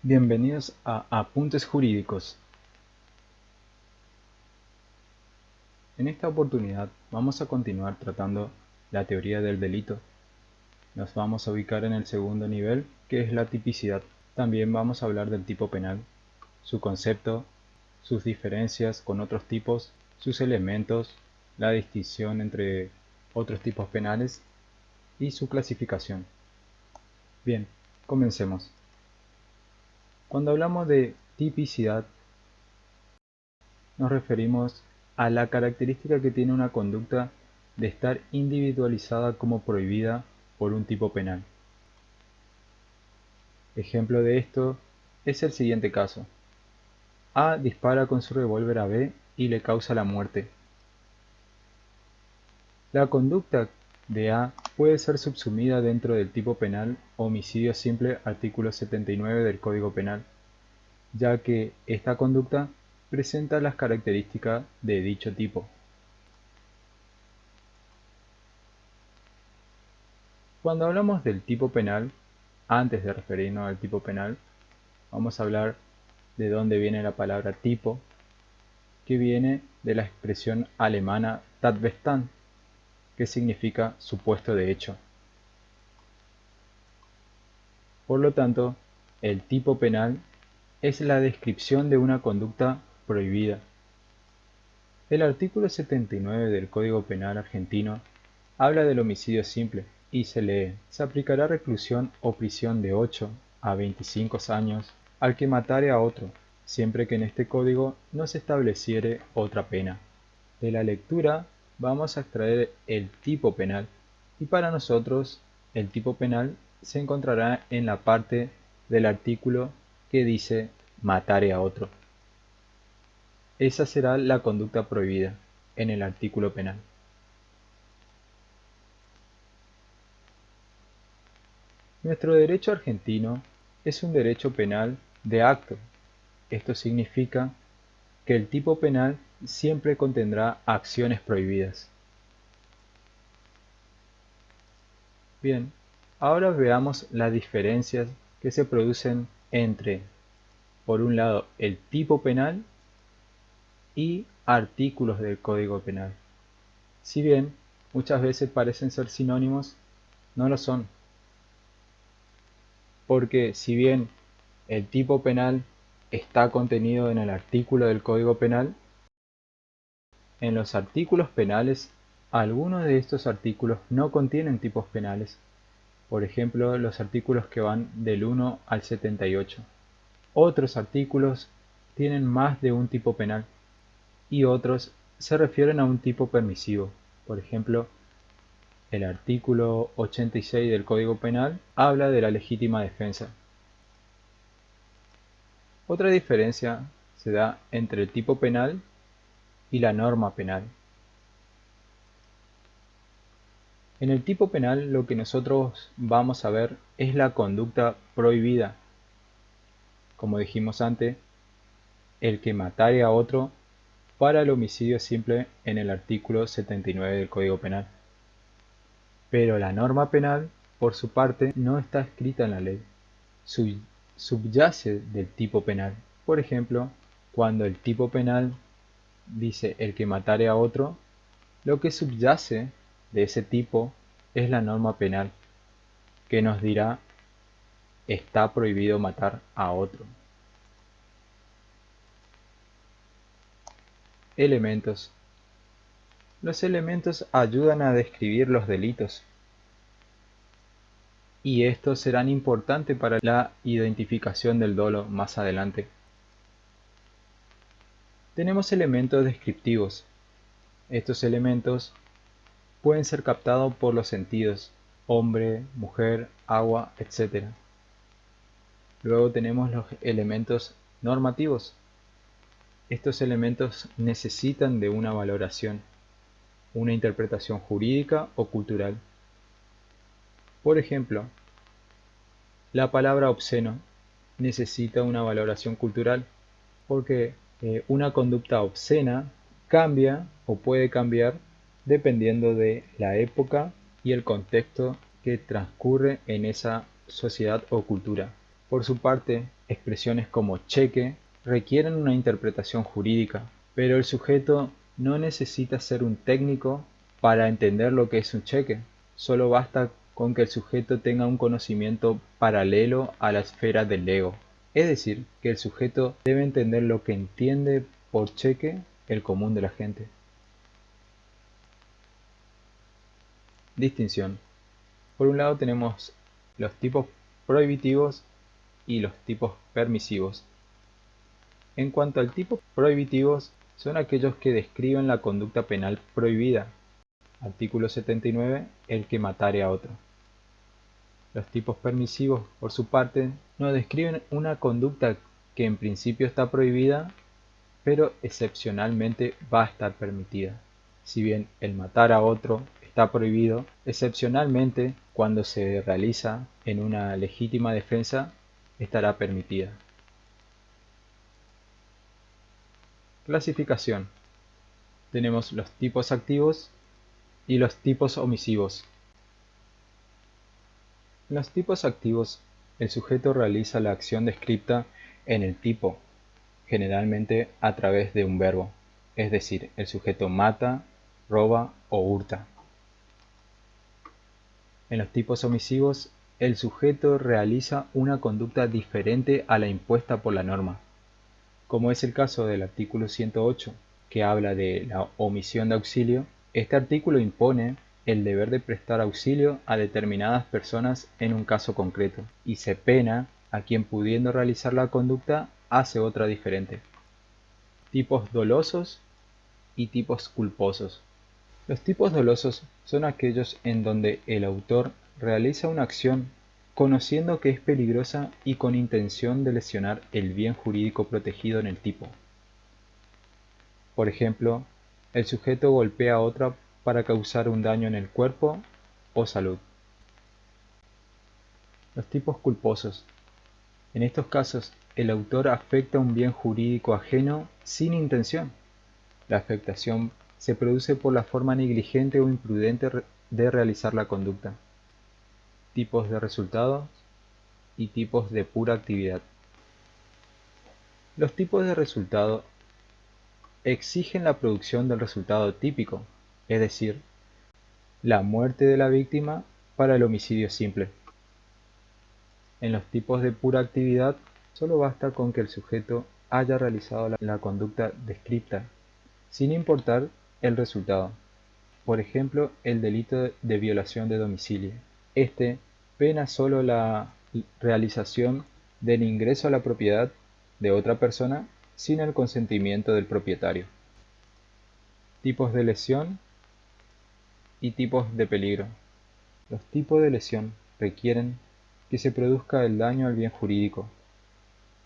Bienvenidos a Apuntes Jurídicos. En esta oportunidad vamos a continuar tratando la teoría del delito. Nos vamos a ubicar en el segundo nivel, que es la tipicidad. También vamos a hablar del tipo penal, su concepto, sus diferencias con otros tipos, sus elementos, la distinción entre otros tipos penales y su clasificación. Bien, comencemos. Cuando hablamos de tipicidad, nos referimos a la característica que tiene una conducta de estar individualizada como prohibida por un tipo penal. Ejemplo de esto es el siguiente caso. A dispara con su revólver a B y le causa la muerte. La conducta de A puede ser subsumida dentro del tipo penal homicidio simple artículo 79 del Código Penal, ya que esta conducta presenta las características de dicho tipo. Cuando hablamos del tipo penal, antes de referirnos al tipo penal, vamos a hablar de dónde viene la palabra tipo, que viene de la expresión alemana Tatbestand, que significa supuesto de hecho. Por lo tanto, el tipo penal es la descripción de una conducta prohibida. El artículo 79 del Código Penal argentino habla del homicidio simple y se lee: se aplicará reclusión o prisión de 8 a 25 años al que matare a otro, siempre que en este código no se estableciere otra pena. De la lectura vamos a extraer el tipo penal y para nosotros el tipo penal se encontrará en la parte del artículo que dice matare a otro. Esa será la conducta prohibida en el artículo penal. Nuestro derecho argentino es un derecho penal de acto. Esto significa que el tipo penal siempre contendrá acciones prohibidas. Bien, ahora veamos las diferencias que se producen entre, por un lado, el tipo penal y artículos del Código Penal. Si bien muchas veces parecen ser sinónimos, no lo son. Porque si bien el tipo penal está contenido en el artículo del Código Penal, en los artículos penales, algunos de estos artículos no contienen tipos penales. Por ejemplo, los artículos que van del 1 al 78. Otros artículos tienen más de un tipo penal y otros se refieren a un tipo permisivo. Por ejemplo, el artículo 86 del Código Penal habla de la legítima defensa. Otra diferencia se da entre el tipo penal y la norma penal. En el tipo penal lo que nosotros vamos a ver es la conducta prohibida. Como dijimos antes, el que matare a otro para el homicidio simple en el artículo 79 del Código Penal. Pero la norma penal, por su parte, no está escrita en la ley. Subyace del tipo penal. Por ejemplo, cuando el tipo penal dice el que matare a otro, lo que subyace de ese tipo es la norma penal, que nos dirá está prohibido matar a otro. Elementos. Los elementos ayudan a describir los delitos y estos serán importantes para la identificación del dolo más adelante. Tenemos elementos descriptivos. Estos elementos pueden ser captados por los sentidos: hombre, mujer, agua, etc. Luego tenemos los elementos normativos. Estos elementos necesitan de una valoración, una interpretación jurídica o cultural. Por ejemplo, la palabra obsceno necesita una valoración cultural, porque una conducta obscena cambia o puede cambiar dependiendo de la época y el contexto que transcurre en esa sociedad o cultura. Por su parte, expresiones como cheque requieren una interpretación jurídica, pero el sujeto no necesita ser un técnico para entender lo que es un cheque. Solo basta con que el sujeto tenga un conocimiento paralelo a la esfera del ego. Es decir, que el sujeto debe entender lo que entiende por cheque el común de la gente. Distinción. Por un lado tenemos los tipos prohibitivos y los tipos permisivos. En cuanto al tipo prohibitivos, son aquellos que describen la conducta penal prohibida. Artículo 79, el que matare a otro. Los tipos permisivos, por su parte, no describen una conducta que en principio está prohibida, pero excepcionalmente va a estar permitida. Si bien el matar a otro está prohibido, excepcionalmente, cuando se realiza en una legítima defensa, estará permitida. Clasificación. Tenemos los tipos activos y los tipos omisivos. En los tipos activos, el sujeto realiza la acción descrita en el tipo, generalmente a través de un verbo, es decir, el sujeto mata, roba o hurta. En los tipos omisivos, el sujeto realiza una conducta diferente a la impuesta por la norma, como es el caso del artículo 108, que habla de la omisión de auxilio. Este artículo impone el deber de prestar auxilio a determinadas personas en un caso concreto, y se pena a quien pudiendo realizar la conducta hace otra diferente. Tipos dolosos y tipos culposos. Los tipos dolosos son aquellos en donde el autor realiza una acción conociendo que es peligrosa y con intención de lesionar el bien jurídico protegido en el tipo. Por ejemplo, el sujeto golpea a otra para causar un daño en el cuerpo o salud. Los tipos culposos. En estos casos, el autor afecta un bien jurídico ajeno sin intención. La afectación se produce por la forma negligente o imprudente de realizar la conducta. Tipos de resultados y tipos de pura actividad. Los tipos de resultado exigen la producción del resultado típico, es decir, la muerte de la víctima para el homicidio simple. En los tipos de pura actividad, solo basta con que el sujeto haya realizado la conducta descrita, sin importar el resultado. Por ejemplo, el delito de violación de domicilio. Este pena solo la realización del ingreso a la propiedad de otra persona sin el consentimiento del propietario. Tipos de lesión y tipos de peligro. Los tipos de lesión requieren que se produzca el daño al bien jurídico,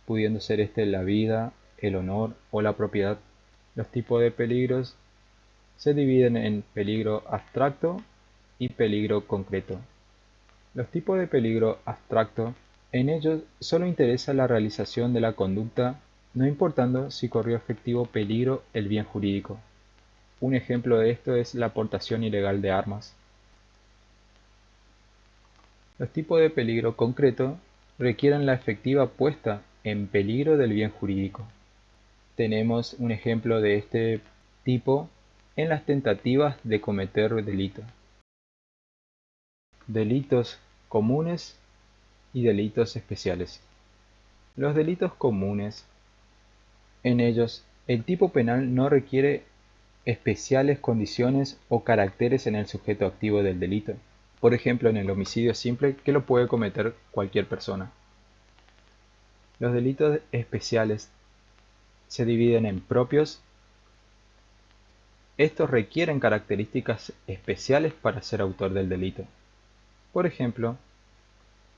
pudiendo ser este la vida, el honor o la propiedad. Los tipos de peligros se dividen en peligro abstracto y peligro concreto. Los tipos de peligro abstracto, en ellos solo interesa la realización de la conducta, no importando si corrió efectivo peligro el bien jurídico. Un ejemplo de esto es la aportación ilegal de armas. Los tipos de peligro concreto requieren la efectiva puesta en peligro del bien jurídico. Tenemos un ejemplo de este tipo en las tentativas de cometer delito. Delitos comunes y delitos especiales. Los delitos comunes, en ellos, el tipo penal no requiere especiales condiciones o caracteres en el sujeto activo del delito. Por ejemplo, en el homicidio simple, que lo puede cometer cualquier persona. Los delitos especiales se dividen en propios. Estos requieren características especiales para ser autor del delito. Por ejemplo,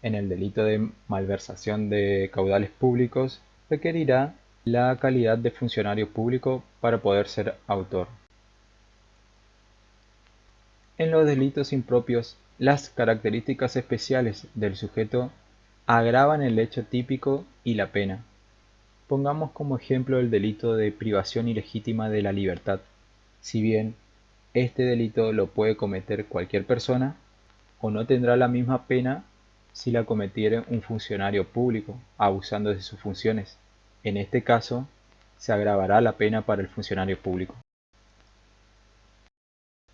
en el delito de malversación de caudales públicos, requerirá la calidad de funcionario público para poder ser autor. En los delitos impropios, las características especiales del sujeto agravan el hecho típico y la pena. Pongamos como ejemplo el delito de privación ilegítima de la libertad. Si bien este delito lo puede cometer cualquier persona, o no tendrá la misma pena si la cometiere un funcionario público abusando de sus funciones. En este caso, se agravará la pena para el funcionario público.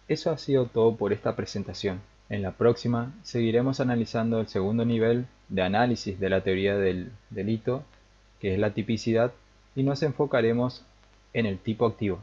Eso ha sido todo por esta presentación. En la próxima seguiremos analizando el segundo nivel de análisis de la teoría del delito, que es la tipicidad, y nos enfocaremos en el tipo activo.